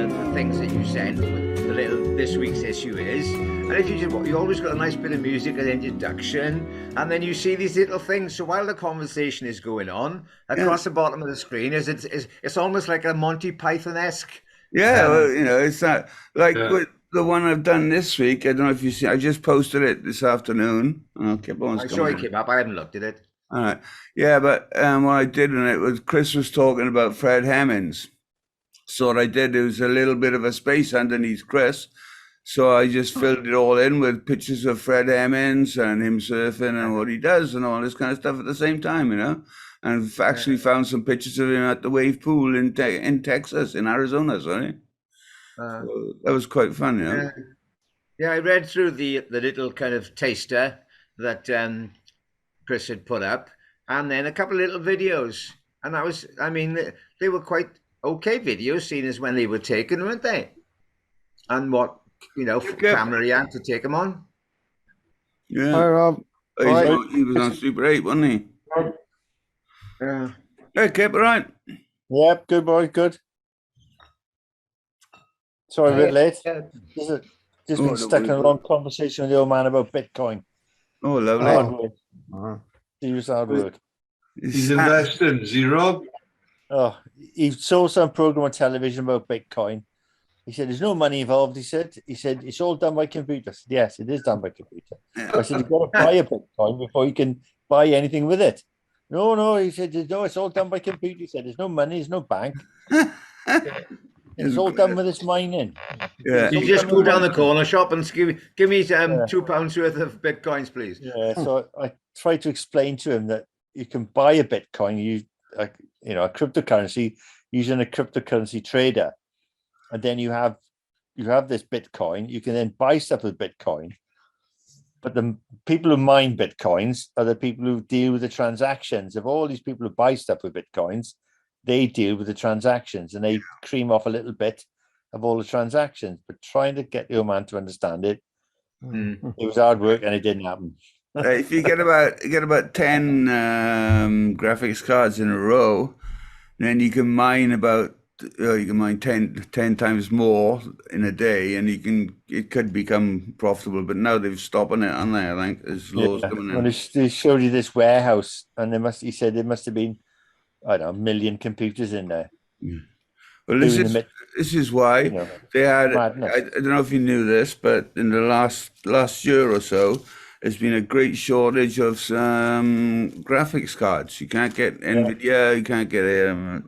the things that you send, the little this week's issue is, and if you always got a nice bit of music at the introduction, and then you see these little things. So while the conversation is going on, across the bottom of the screen it's almost like a Monty Python-esque. Yeah, well, it's not like with the one I've done this week. I don't know if you see. I just posted it this afternoon. Okay, I saw it came up. I haven't looked at it. All right. Yeah, but what I did in it was Chris was talking about Fred Hemmings. So what I did, there was a little bit of a space underneath Chris. So I just filled it all in with pictures of Fred Hemmings and him surfing and what he does and all this kind of stuff at the same time, And I've actually found some pictures of him at the wave pool in Texas, in Arizona, sorry. So that was quite fun, Yeah, I read through the little kind of taster that Chris had put up, and then a couple of little videos, and they were quite okay videos, seen as when they were taken, weren't they? And what camera he had to take them on. Yeah. Hi, Rob. He was on Super 8, wasn't he? Yeah. Hey, Kip, all right? Yep, good boy, good. Sorry, a bit late. Just been stuck in a long conversation with the old man about Bitcoin. Oh, lovely. Hard work. Serious hard work. He's investing, is he, Rob? Oh, he saw some program on television about Bitcoin. He said, "There's no money involved." He said, "It's all done by computer." I said, "Yes, it is done by computer." I said, "You've got to buy a Bitcoin before you can buy anything with it." No. He said, "No, it's all done by computer." He said, "There's no money, there's no bank. It's all done with this mining." Yeah. You just go down the corner shop and give me £2 worth of Bitcoins, please. Yeah. So I tried to explain to him that you can buy a Bitcoin, a cryptocurrency, using a cryptocurrency trader, and then you have this Bitcoin. You can then buy stuff with Bitcoin, but the people who mine Bitcoins are the people who deal with the transactions. Of all these people who buy stuff with Bitcoins, they deal with the transactions, and they cream off a little bit of all the transactions. But trying to get the old man to understand it, it was hard work, and it didn't happen. If you get about 10 graphics cards in a row, then you can mine about 10 times more in a day, and it could become profitable. But now they've stopped on it, aren't they? I think there's laws coming in. When they showed you this warehouse, and he said there must have been, I don't know, 1 million computers in there. Yeah. Well, this is why they had. I don't know if you knew this, but in the last year or so, there's been a great shortage of graphics cards. You can't get NVIDIA, you can't get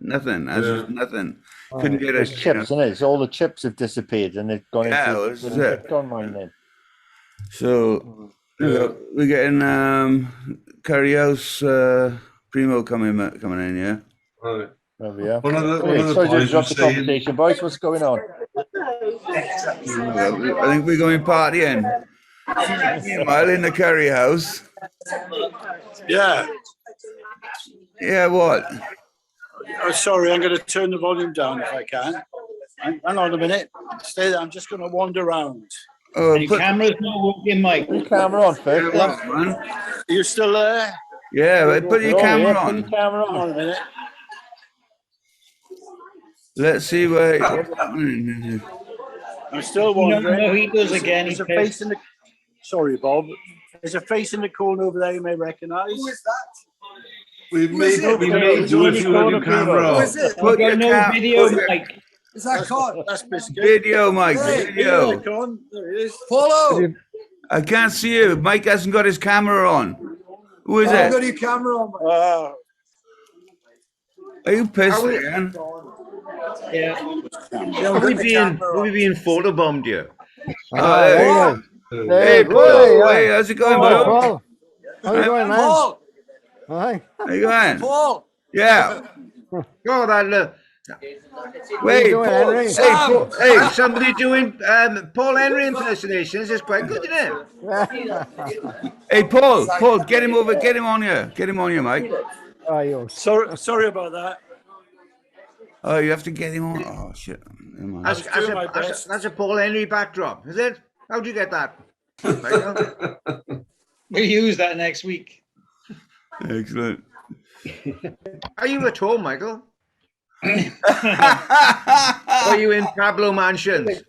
nothing. Nothing. Couldn't get it. Chips, isn't it? So all the chips have disappeared, and they've gone into Bitcoin mining. So we're getting Curry House Primo coming in, yeah. Right. There we are. One of the Sorry to boys interrupt was the saying, conversation, boys. What's going on? I think we're going partying. Meanwhile, in the Curry House. Yeah. Yeah, what? Oh, sorry, I'm going to turn the volume down if I can. Hang on a minute. Stay there. I'm just going to wander around. Oh, Your camera's not working, Mike. Put your camera on first. man. Are you still there? Yeah, but put your camera Put your on. camera Hang on on. a minute. Let's see what's happening. I'm still wandering. No, he does again. There's He a face in the... Sorry, Bob. There's a face in the corner over there you may recognise. Who is that? we made do if you have your camera on. Put your video, Mike. Is that Con? That's Biscuit. video, Mike. Hey, Video. there, Con. There he is. Follow. I can't see you. Mike hasn't got his camera on. Who is it? Got your camera on. Are you pissed again? Yeah. Who we being photobombed here? Hey, Paul. Hey, how's it going, bro? Paul. How you going, man? Paul. Hi. How you going? Paul. Yeah. Oh, that look. Wait, doing, Paul. Henry? Hey, Paul. Hey, somebody doing Paul Henry impersonations is quite good, isn't it? Hey, Paul. Paul, get him over. Get him on here. Get him on here, Mike. Sorry about that. Oh, you have to get him on. Oh, shit. Never mind. That's a Paul Henry backdrop, is it? How'd you get that? We'll use that next week. Excellent. Are you at home, Michael? Or you in Pablo Mansions?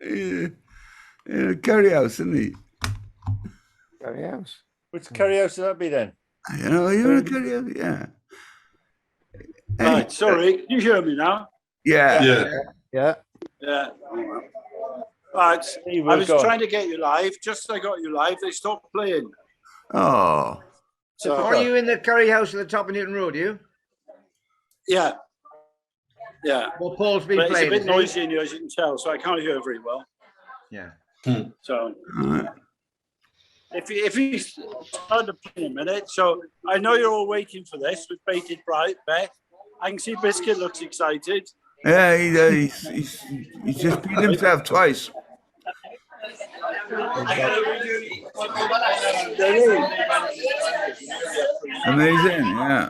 Curry house, isn't he? Curry house. Which curry house would that be then? You know, you're in a curry house, yeah. Right, sorry, you hear me now? Yeah. Yeah. Yeah. Yeah. Right, You I were was gone. trying to get you live. Just as I got you live, they stopped playing. Oh. So, Are you in the curry house at the top of Newton Road, you? yeah. Yeah. Well, Paul's been But it's a playing. bit is he? noisy in here, as you can tell, so I can't hear very well. Yeah. So Alright. if you start to play in a minute, so I know you're all waiting for this with bated breath. I can see Biscuit looks excited. Yeah, he's just beat himself twice. Amazing, yeah.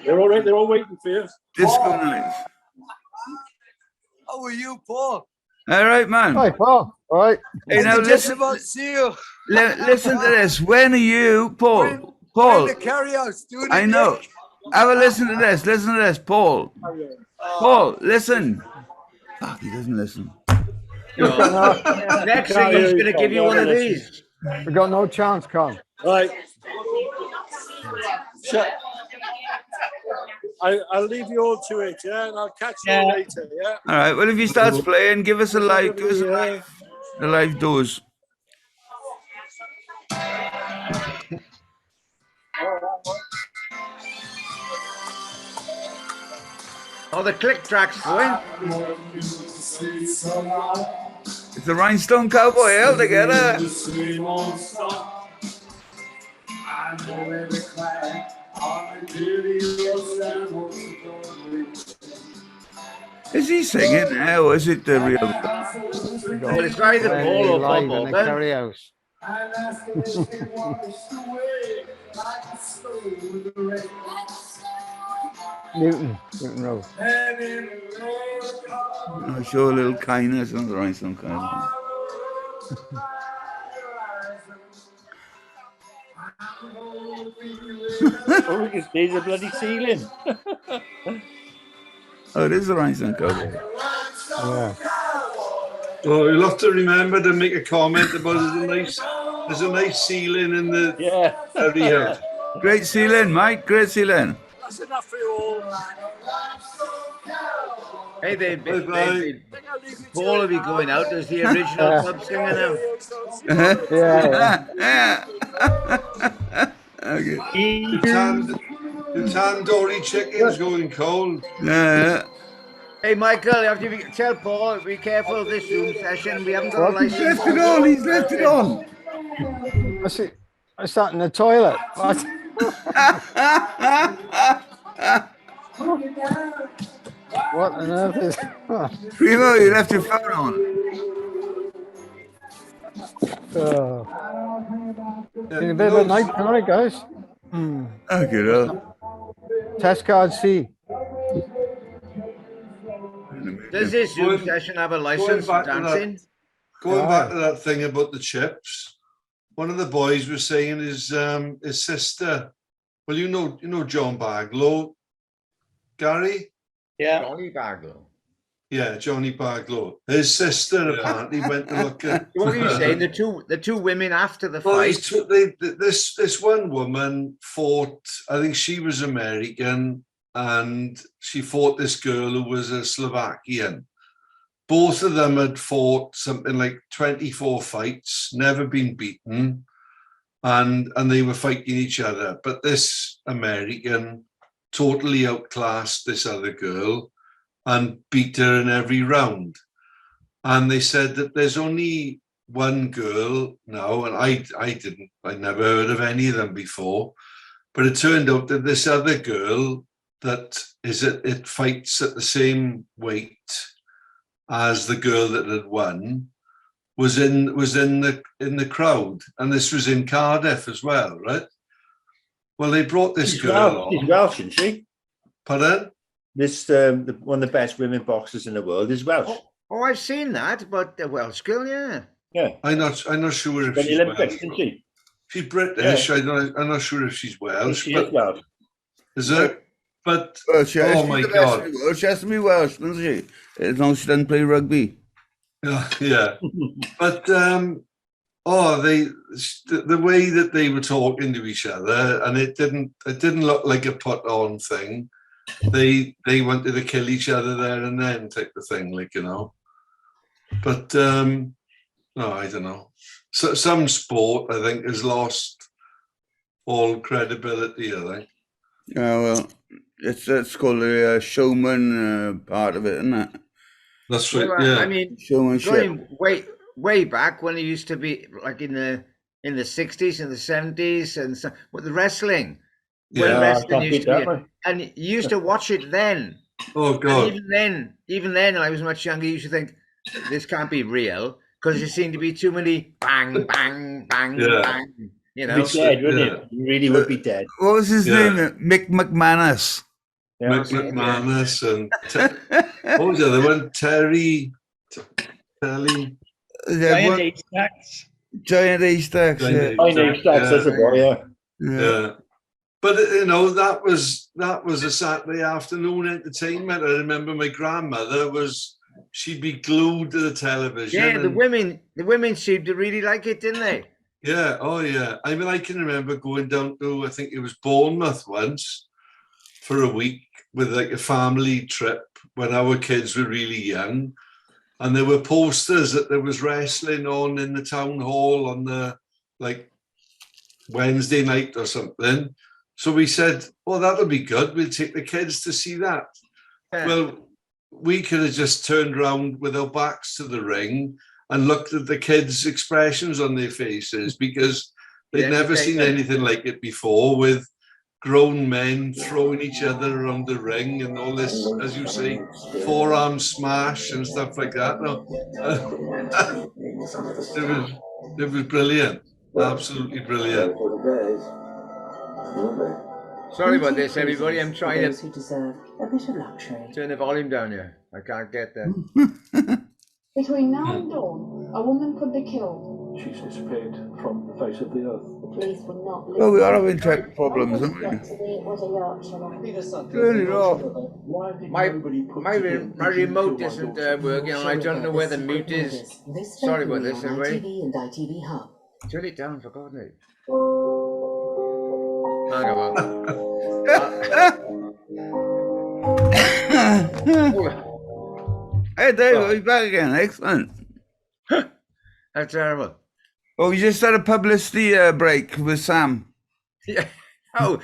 They're all right, they're all waiting for you. Disco night. How are you, Paul? All right, man. Hi, Paul. All right. Hey, now Just listen, about to see you. listen to this. When are you, Paul? We're in Paul, the carry house doing I a know. gig. Have a listen to this. Listen to this, Paul. Paul, listen. Fuck, he doesn't listen. Next thing he's going to give you one of these. We got no chance, Con. Right. I'll leave you all to it, yeah, and I'll catch you all Yeah. later, yeah. All right. Well, if he starts playing, give us a live. Give us a live dose. Oh, the click track's going. It's the Rhinestone Cowboy all together. Is he singing now, or is it the real? Well, it's either Paul or Bob live in the Morgan. curry house. Newton Road. I'll show a little kindness on the Rhinestone Cowboy. Oh, we can see the bloody ceiling. Oh, it is the Rhinestone Cowboy. Yeah. Oh, you'll have to remember to make a comment about there's a nice ceiling in the Yeah. area. Great ceiling, Mike. Great ceiling. That's enough for you all. Hey, Bye-bye. Paul will be going out as the original pub singer now. Yeah. Yeah. Okay. The tandoori chicken's going cold. Yeah. Hey, Michael, you have to tell Paul, be careful of this Zoom session. We haven't got a What? He's license. left it on. He's left it on. What's it? I sat in the toilet. What? What on earth is? Primo, you left your phone on. Oh. Been a bit of a night tonight, guys. Okay, well. Test card C. Does this Zoom session have a license for back to that. dancing? Going back to that thing about the chips, one of the boys was saying his sister. Well, you know John Baglow, Gary. Yeah. Johnny Baglow. Yeah, Johnny Baglow. His sister apparently went to look at. What are you saying? The two women after the Well, fight. this one woman fought. I think she was American, and she fought this girl who was a Slovakian. Both of them had fought something like 24 fights, never been beaten, and they were fighting each other. But this American totally outclassed this other girl and beat her in every round. And they said that there's only one girl now, and I never heard of any of them before, but it turned out that this other girl that it fights at the same weight as the girl that had won was in the crowd, and this was in Cardiff as well, right? Well, they brought this She's girl Welsh, she's on. Welsh, isn't she? Pardon? This one of the best women boxers in the world is Welsh. Oh, I've seen that, but the Welsh girl, yeah. Yeah. I'm not sure if Been she's Olympics, Welsh. isn't she? She's British. I'm not sure if she's Welsh, She but is Welsh. is it? But Well, she, oh she's my the best God, in the world. She has to be Welsh, doesn't she? As long as she doesn't play rugby. yeah. But the way that they were talking to each other, and it didn't look like a put on thing. They wanted to kill each other there and then, type of thing, like, you know. But no, I don't know. So some sport, I think, has lost all credibility. I think. Yeah, well, it's called the showman part of it, isn't it? That's right. Well, Yeah. I mean, Showmanship. going way back when it used to be like in the 60s and the 70s and so, with the wrestling, when Yeah. wrestling can't used beat to be, that one. and you used to watch it then. Oh And God. even then, I was much younger. You used to think this can't be real because there seemed to be too many bang, bang, bang, Yeah. bang. You You'd know, be dead, wouldn't yeah. it? You really would be dead. What was his Yeah. name? Mick McManus. Yeah. Mick McManus and what was the other one? Telly. Giant haystacks. Giant Haystacks. Giant Yeah. I know Stacks, that's a boy, yeah. Yeah. But you know, that was a Saturday afternoon entertainment. I remember my grandmother she'd be glued to the television. yeah. The women seemed to really like it, didn't they? Yeah, oh yeah. I mean, I can remember going down to, I think it was Bournemouth once for a week with like a family trip when our kids were really young. And there were posters that there was wrestling on in the town hall on the like Wednesday night or something. So we said, well, that'll be good. We'll take the kids to see that. Yeah. Well, we could have just turned around with our backs to the ring and looked at the kids' expressions on their faces because they'd Yeah, never okay, seen yeah. anything like it before, with grown men throwing each other around the ring and all this, as you say, forearm smash and stuff like that. No, it was brilliant, absolutely brilliant. Sorry about this, everybody. I'm trying those to who deserve a bit of luxury. turn the volume down here. I can't get that. Between now and dawn, a woman could be killed. She's disappeared from the face of the earth. The police would not Well, we are having tech problems, aren't we? It was a Yorkshire. Turn it off. My remote isn't working, and I don't know where the mute is. Sorry about this, everybody. ITV and ITV Hub. Turn it down, for God's sake. Hang on. Hey, Dave, we're back again. Excellent. That's terrible. Oh, we just had a publicity break with Sam. Yeah. Oh,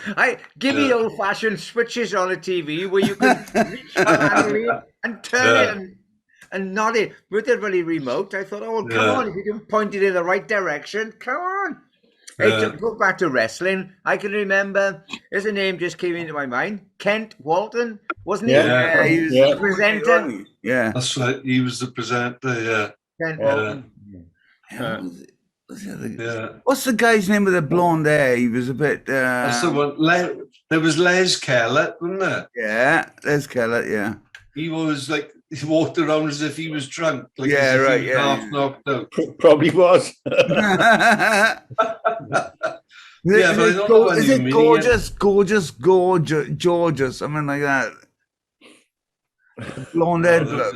give me old-fashioned switches on a TV where you can reach manually and turn it and nod it with the really remote. I thought, oh, come on, if you can point it in the right direction, come on. Hey, to go back to wrestling, I can remember, there's a name just came into my mind, Kent Walton, wasn't he? Yeah, He was the presenter. Yeah. That's right, he was the presenter, yeah. Kent Walton. What's the guy's name with the blonde hair? He was a bit. That's the one. There was Les Kellett, wasn't there? Yeah, Les Kellett. Yeah. He was like, he walked around as if he was drunk. Like Yeah, right. He was Yeah. half knocked out. Probably was. Yeah, but I don't know what Is you it mean. gorgeous, something like that? Blonde head look.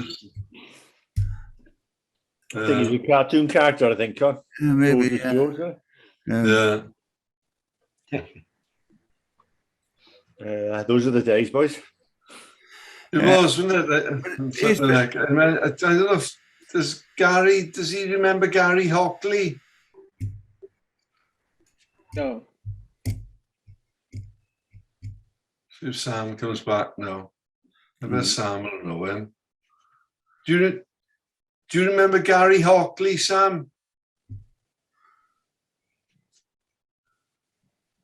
I think he's a cartoon character, I think, Con. Yeah, maybe. Gorgeous George, those are the days, boys. It was, wasn't it? Something like, I don't know if does he remember Gary Hockley? No. If Sam comes back now. I bet Sam will know him. Do you remember Gary Hockley, Sam?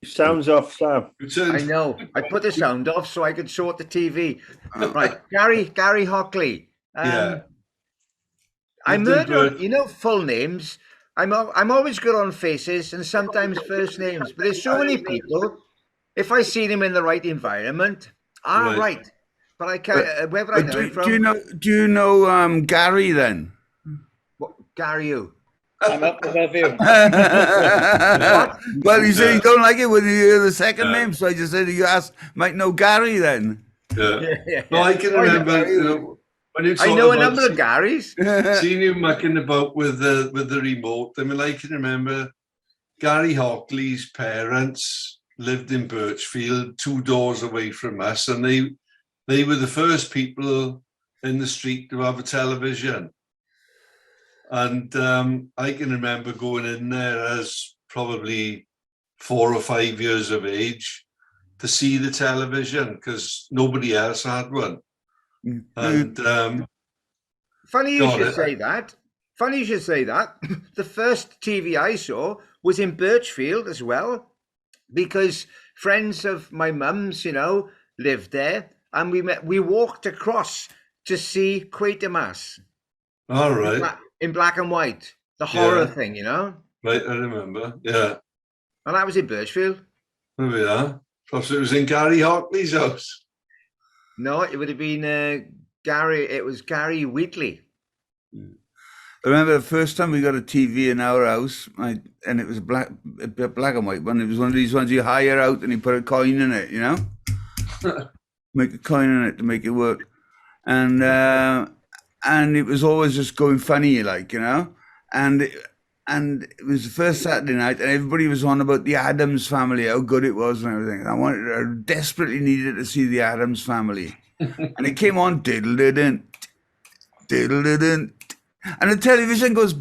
Sounds off, Sam. I know. I put the sound off so I could sort the TV. Right, Gary Hockley. Yeah. I'm full names. I'm always good on faces and sometimes first names, but there's so many people. If I see them in the right environment, right. But I can't. Where would I know him from? Do you know Gary then? What, Gary who? I'm up above you. Well, you said you don't like it when you hear the second name, so I just said you might know Gary then. Yeah. Yeah. No, I can Oh, yeah. remember, you know, when you I talk know a about number of Garys. seeing you mucking about with the remote. I mean, I can remember Gary Hockley's parents lived in Birchfield, 2 doors away from us, and they were the first people in the street to have a television. And I can remember going in there as probably 4 or 5 years of age to see the television because nobody else had one. And Funny you God, should say that. Funny you should say that. The first TV I saw was in Birchfield as well, because friends of my mum's, you know, lived there, and we walked across to see Quatermass all right. in black and white, the horror Yeah. thing, you know. Right, I remember. Yeah. And that was in Birchfield. There we are. Perhaps it was in Gary Hockley's house. No, it would have been Gary. It was Gary Wheatley. I remember the first time we got a TV in our house, and it was a black and white one. It was one of these ones you hire out and you put a coin in it, you know? Make a coin in it to make it work. And it was always just going funny, like, you know? And it was the first Saturday night, and everybody was on about the Addams Family, how good it was and everything. And I desperately needed to see the Addams Family. And it came on, diddle-diddle, diddle-diddle, and the television goes.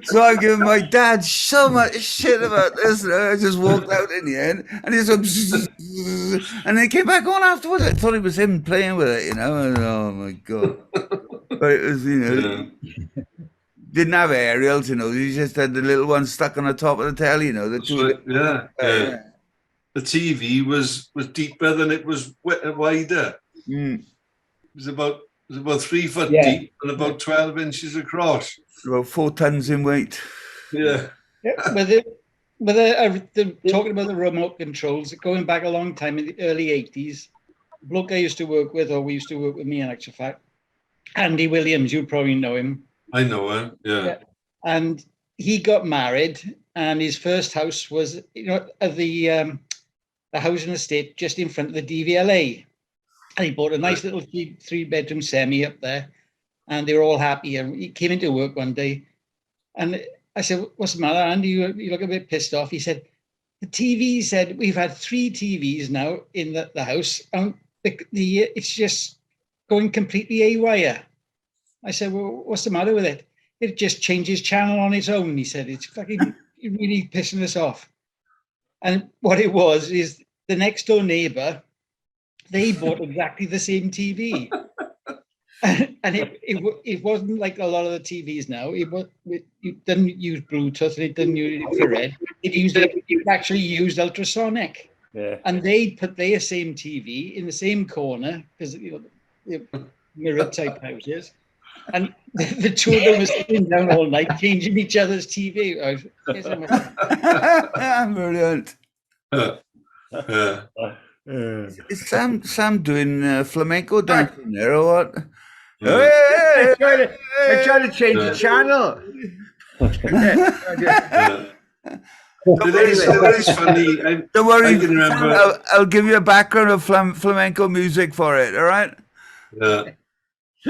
So I'm giving my dad so much shit about this. And I just walked out in the end, and he just and then came back on afterwards. I thought it was him playing with it, you know. And, oh my god! But it was, you know, didn't have aerials, you know. You just had the little one stuck on the top of the telly, you know. The two, yeah. The TV was deeper than it was wider. Mm. It was about 3 foot deep and about 12 inches across. About 4 tons in weight. Yeah. Talking about the remote controls, going back a long time in the early 80s, the bloke I used to work with, or we used to work with me in actual fact, Andy Williams, you probably know him. I know him, yeah. And he got married, and his first house was, you know, the housing estate just in front of the DVLA. And he bought a nice little 3-bedroom semi up there, and they were all happy. And he came into work one day, and I said, "What's the matter, Andy? You look a bit pissed off." He said, "The TV said we've had 3 TVs now in the house, and it's just going completely haywire." I said, "Well, what's the matter with it?" "It just changes channel on its own." He said, "It's fucking really pissing us off." And what it was is the next door neighbor, they bought exactly the same TV. And it wasn't like a lot of the TVs now. It didn't use Bluetooth, and it didn't use infrared. It actually used ultrasonic. Yeah. And they put their same TV in the same corner, because, you know, mirror type houses. And the two of them were sitting down all night changing each other's TV. Brilliant. Is Sam doing flamenco dancing there or what? They're trying to change the channel. It is funny. Don't worry, I can remember. I'll give you a background of flamenco music for it. All right? Yeah,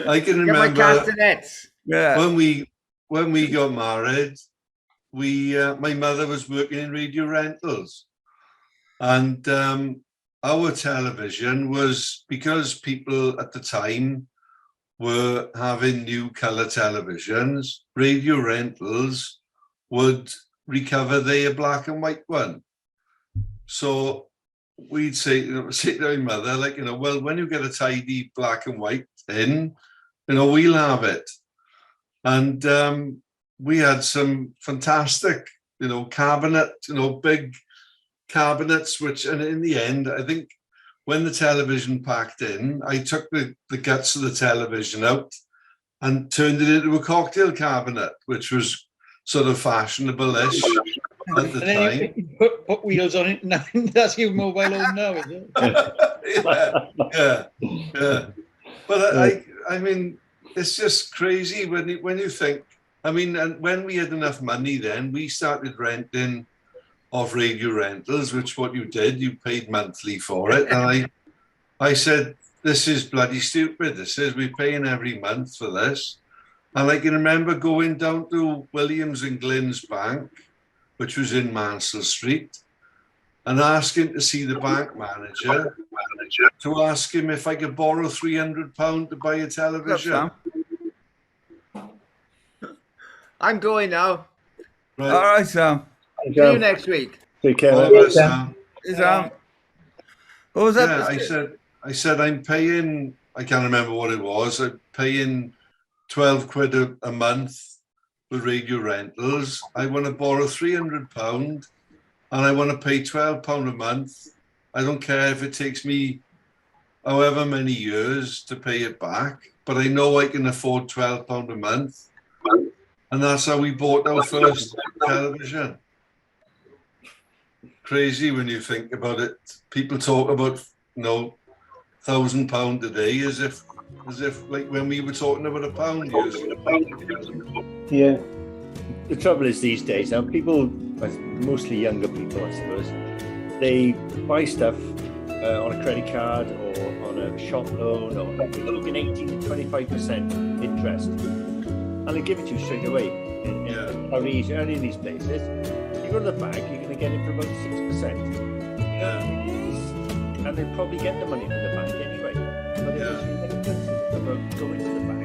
I can Get my remember. castanets. Yeah. When we got married, my mother was working in radio rentals, and our television was, because people at the time were having new color televisions, radio rentals would recover their black and white one. So we'd say to my mother, like, well, when you get a tidy black and white in, we'll have it. And we had some fantastic, cabinet, big cabinets, and in the end, I think when the television packed in, I took the guts of the television out and turned it into a cocktail cabinet, which was sort of fashionable-ish at the time. You put wheels on it, now that's your mobile home now, is it? yeah. But I mean, it's just crazy when you think. I mean, and when we had enough money, then we started renting off radio rentals, which what you did, you paid monthly for it. And I said, this is bloody stupid. This is, we're paying every month for this. And I can remember going down to Williams and Glynn's bank, which was in Mansell Street, and asking to see the bank manager to ask him if I could borrow £300 to buy a television. I'm going now. Right. All right, Sam. See you next week. Take care. All right, Sam. Sam. What was that? Yeah, I said I'm paying, I can't remember what it was, I'm paying 12 quid a month with radio rentals. I want to borrow £300 and I want to pay £12 a month. I don't care if it takes me however many years to pay it back, but I know I can afford £12 a month. And that's how we bought our first television. Crazy when you think about it. People talk about, £1,000 a day as if like when we were talking about £1 years ago. Yeah. The trouble is these days now, people, mostly younger people, I suppose, they buy stuff on a credit card or on a shop loan, or they're looking 18 to 25% interest, and they give it to you straight away. Only in these places, you go to the bank, you're going to get it for about 6%. Yeah. And they probably get the money from the bank anyway. But it's about going to the bank,